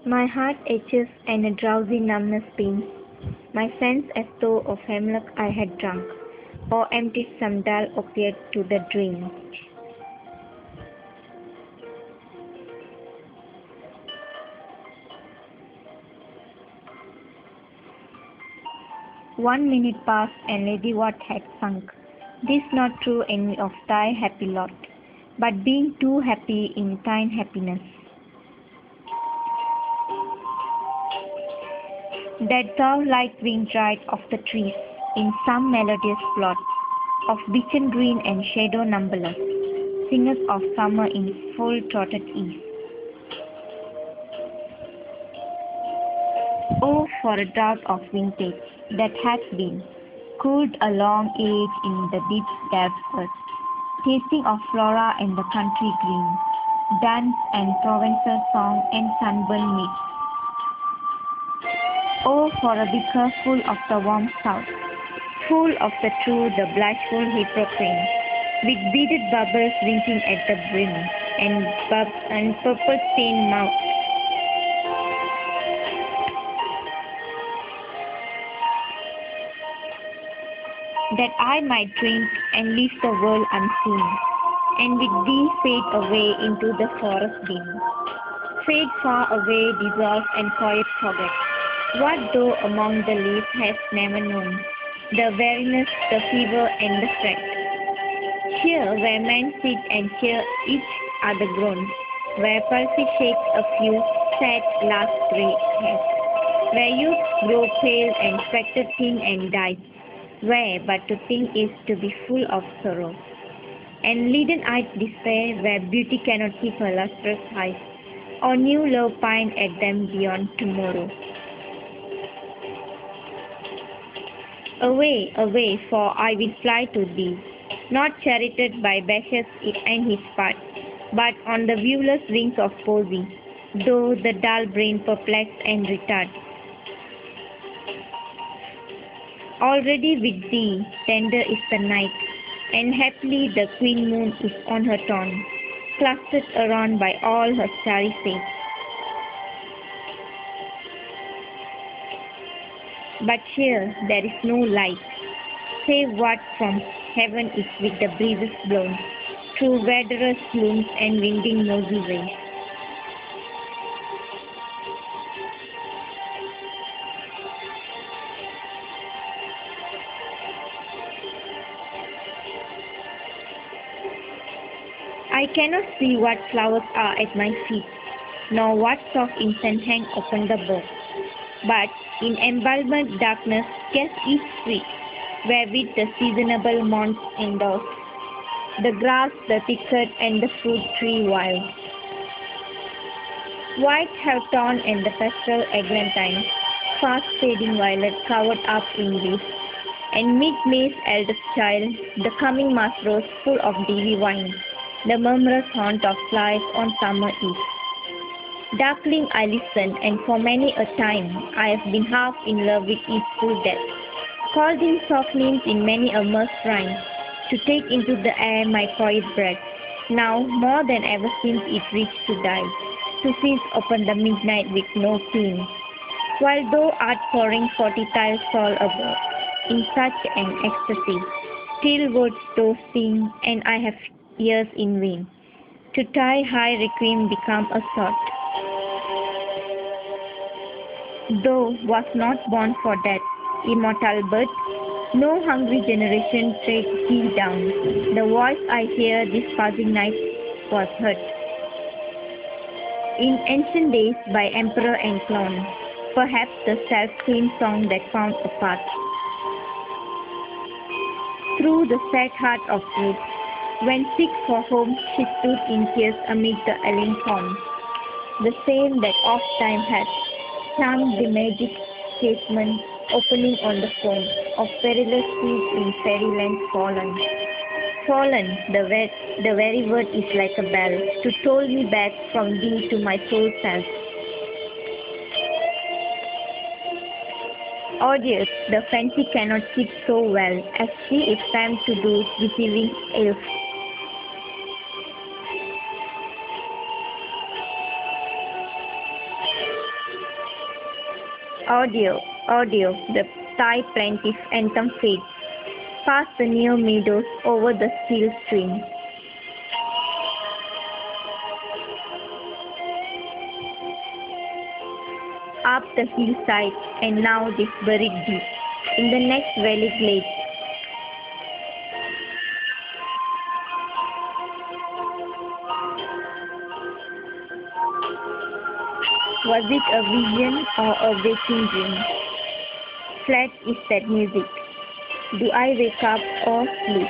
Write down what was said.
My heart aches and a drowsy numbness pains my sense as though of hemlock I had drunk, or emptied some dull opiate to the dream. One minute passed, and Lady Watt had sunk. This not true envy of thy happy lot, but being too happy in thine happiness. That thou like winged ride of the trees in some melodious plot of beechen green and shadow numberless, singers of summer in full trotted ease. Oh, for a drought of vintage that hath been, cooled a long age in the deep dark earth, tasting of flora and the country green, dance and Provençal song and sunburn mead. Oh, for a beaker full of the warm south, full of the true, the blushful Hippocrene, with beaded bubbles winking at the brim, and purple-stained mouth. That I might drink and leave the world unseen, and with thee fade away into the forest dim. Fade far away, dissolve and quiet forget. What though among the leaves hast never known the weariness, the fever, and the fret? Here, where men sit and hear each other groan, where palsy shakes a few sad last grey hairs, where youth grow pale and spectre thin and dies, where but to think is to be full of sorrow, and leaden-eyed despair, where beauty cannot keep her lustrous eyes, or new love pine at them beyond tomorrow. Away, away, for I will fly to thee, not charioted by Bacchus and his part, but on the viewless wings of poesy, though the dull brain perplex and retard. Already with thee tender is the night, and happily the queen moon is on her throne, clustered around by all her starry face. But here there is no light, save what from heaven is with the breezes blown, through verdurous glooms and winding nosy ways. I cannot see what flowers are at my feet, nor what soft incense hang upon the bough. But in embalmed darkness guess each sweet, wherewith the seasonable months endorse, the grass, the thicket, and the fruit tree wild. White have torn and the pastoral eglantine, fast fading violet covered up in leaves, and mid May's eldest child, the coming mass rose full of dewy wine, the murmurous haunt of flies on summer eve. Darkling I listen, and for many a time I have been half in love with its full depth, called in soft names in many a mirth rhyme, to take into the air my quiet breath. Now, more than ever seems it reached to die, to seize upon the midnight with no queen, while thou art pouring 40 tiles all above, in such an ecstasy, still wouldst thou sing, and I have ears in vain, to thy high requiem become a sort. Thou was not born for death, immortal birth, no hungry generation treads thee down. The voice I hear this passing night was heard in ancient days by emperor and clown, perhaps the self-same song that found a path through the sad heart of youth, when sick for home she stood in tears amid the ailing form, the same that oft time had charmed the magic casement opening on the foam of perilous seas in fairyland fallen. Fallen, the very word is like a bell, to toll me back from thee to my soul self. Odious, the fancy cannot keep so well, as she is famed to do deceiving elf. Audio, audio, the Thai plaintive anthem fades. Past the near meadows, over the still stream. Up the hillside, and now this buried deep. In the next valley glade, was it a vision or a waking dream? Flat is that music. Do I wake up or sleep?